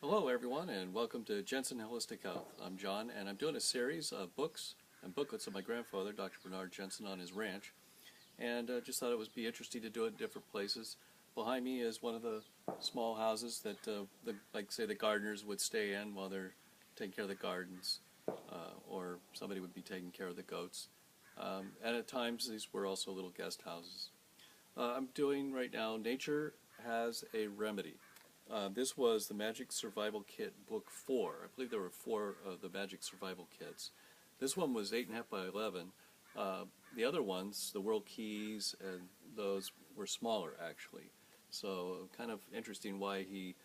Hello everyone and welcome to Jensen Holistic Health. I'm John and I'm doing a series of books and booklets of my grandfather, Dr. Bernard Jensen, on his ranch. And just thought it would be interesting to do it in different places. Behind me is one of the small houses that, like say, the gardeners would stay in while they're taking care of the gardens, or somebody would be taking care of the goats. And at times these were also little guest houses. I'm doing right now Nature Has a Remedy. This was the Magic Survival Kit Book 4. I believe there were 4 of the Magic Survival Kits. This one was 8.5 by 11. The other ones, the World Keys, and those were smaller actually. So kind of interesting why he...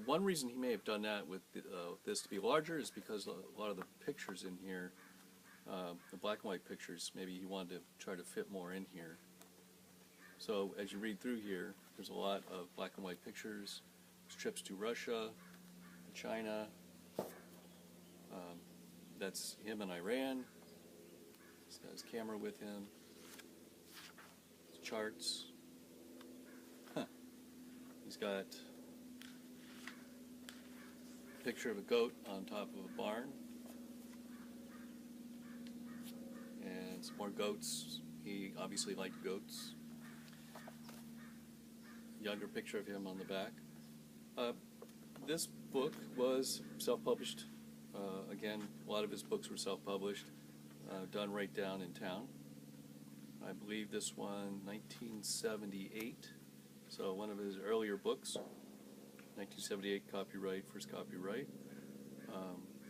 one reason he may have done that with this to be larger is because a lot of the pictures in here, the black and white pictures, maybe he wanted to try to fit more in here. So as you read through here, there's a lot of black and white pictures. Trips to Russia, China, that's him in Iran. He's got his camera with him, his charts. He's got a picture of a goat on top of a barn, and some more goats. He obviously liked goats. Younger picture of him on the back. This book was self-published. Again, a lot of his books were self-published, done right down in town. I believe this one, 1978, so one of his earlier books, 1978 copyright, first copyright.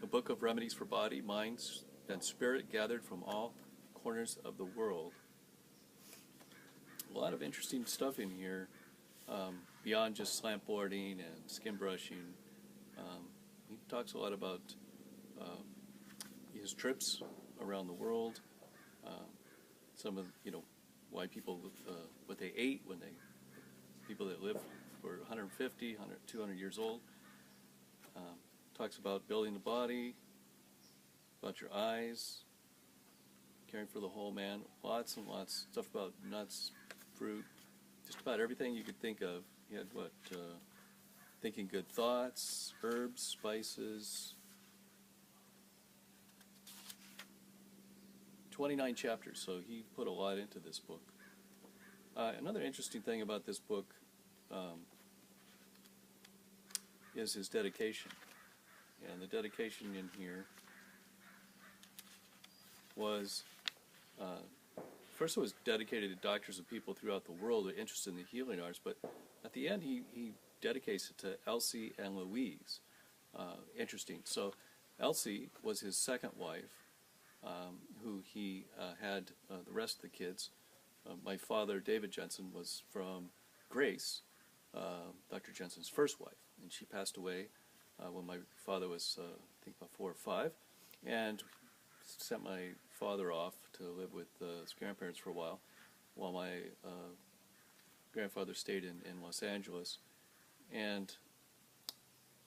A book of remedies for body, mind, and spirit gathered from all corners of the world. A lot of interesting stuff in here. Beyond just slant boarding and skin brushing. He talks a lot about his trips around the world, some of, why people, what they ate when people that live for 150, 100, 200 years old. Talks about building the body, about your eyes, caring for the whole man, lots and lots, stuff about nuts, fruit, just about everything you could think of. He had thinking good thoughts, herbs, spices. 29 chapters, so he put a lot into this book. Another interesting thing about this book is his dedication. And the dedication in here was... first, it was dedicated to doctors and people throughout the world who are interested in the healing arts, but at the end he dedicates it to Elsie and Louise. Interesting. So Elsie was his second wife, who he had the rest of the kids. My father, David Jensen, was from Grace, Dr. Jensen's first wife, and she passed away when my father was, I think, about 4 or 5, and sent my father off to live with his grandparents for a while my grandfather stayed in Los Angeles. And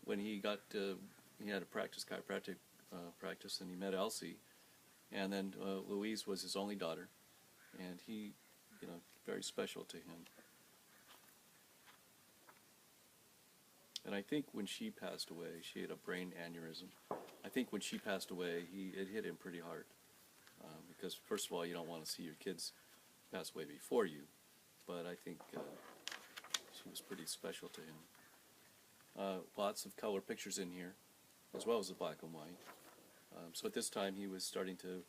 when he got he had a chiropractic practice, and he met Elsie, and then Louise was his only daughter, and he, very special to him. And I think when she passed away, she had a brain aneurysm. I think when she passed away, it hit him pretty hard. Because first of all, you don't want to see your kids pass away before you, but I think she was pretty special to him. Lots of color pictures in here, as well as the black and white. So at this time, he was starting to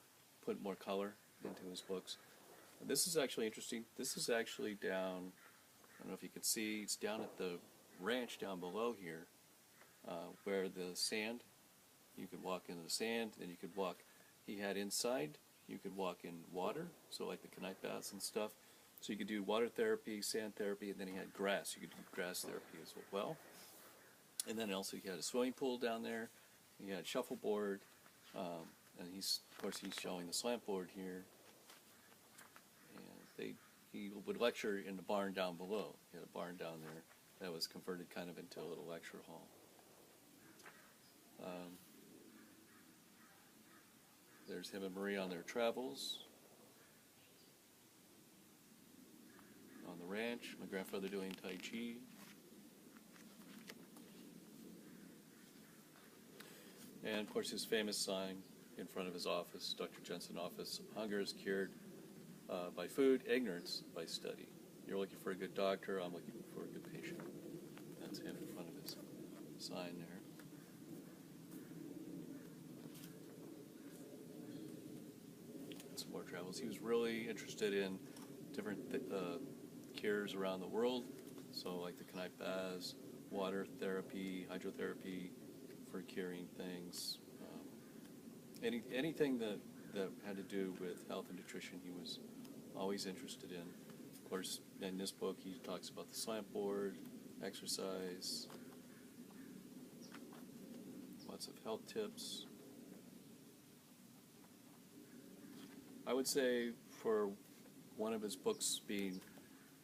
put more color into his books. And this is actually interesting. This is actually down, I don't know if you can see, it's down at the ranch down below here, where the sand, you could walk into the sand, and you could walk, he had inside, you could walk in water, so like the night baths and stuff. So you could do water therapy, sand therapy, and then he had grass. You could do grass therapy as well. And then also he had a swimming pool down there. He had shuffleboard, and of course he's showing the slant board here. And he would lecture in the barn down below. He had a barn down there that was converted kind of into a little lecture hall. There's him and Marie on their travels. On the ranch, my grandfather doing Tai Chi. And of course his famous sign in front of his office, Dr. Jensen office, hunger is cured by food, ignorance by study. You're looking for a good doctor, I'm looking for a good patient. That's him in front of his sign there. Some more travels. He was really interested in different cures around the world, so like the Kanai baths, water therapy, hydrotherapy for curing things. Anything that had to do with health and nutrition, he was always interested in. Of course, in this book, he talks about the slant board, exercise, lots of health tips. I would say for one of his books being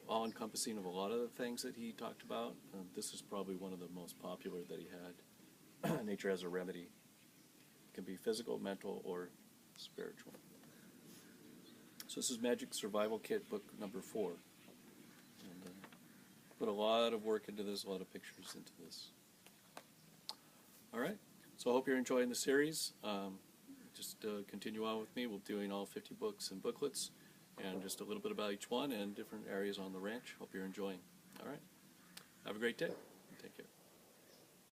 all-encompassing of a lot of the things that he talked about, this is probably one of the most popular that he had, Nature as a Remedy. It can be physical, mental, or spiritual. So this is Magic Survival Kit, book number 4. And put a lot of work into this, a lot of pictures into this. All right, so I hope you're enjoying the series. Just continue on with me. We'll be doing all 50 books and booklets, and just a little bit about each one and different areas on the ranch. Hope you're enjoying. All right, have a great day. Take care.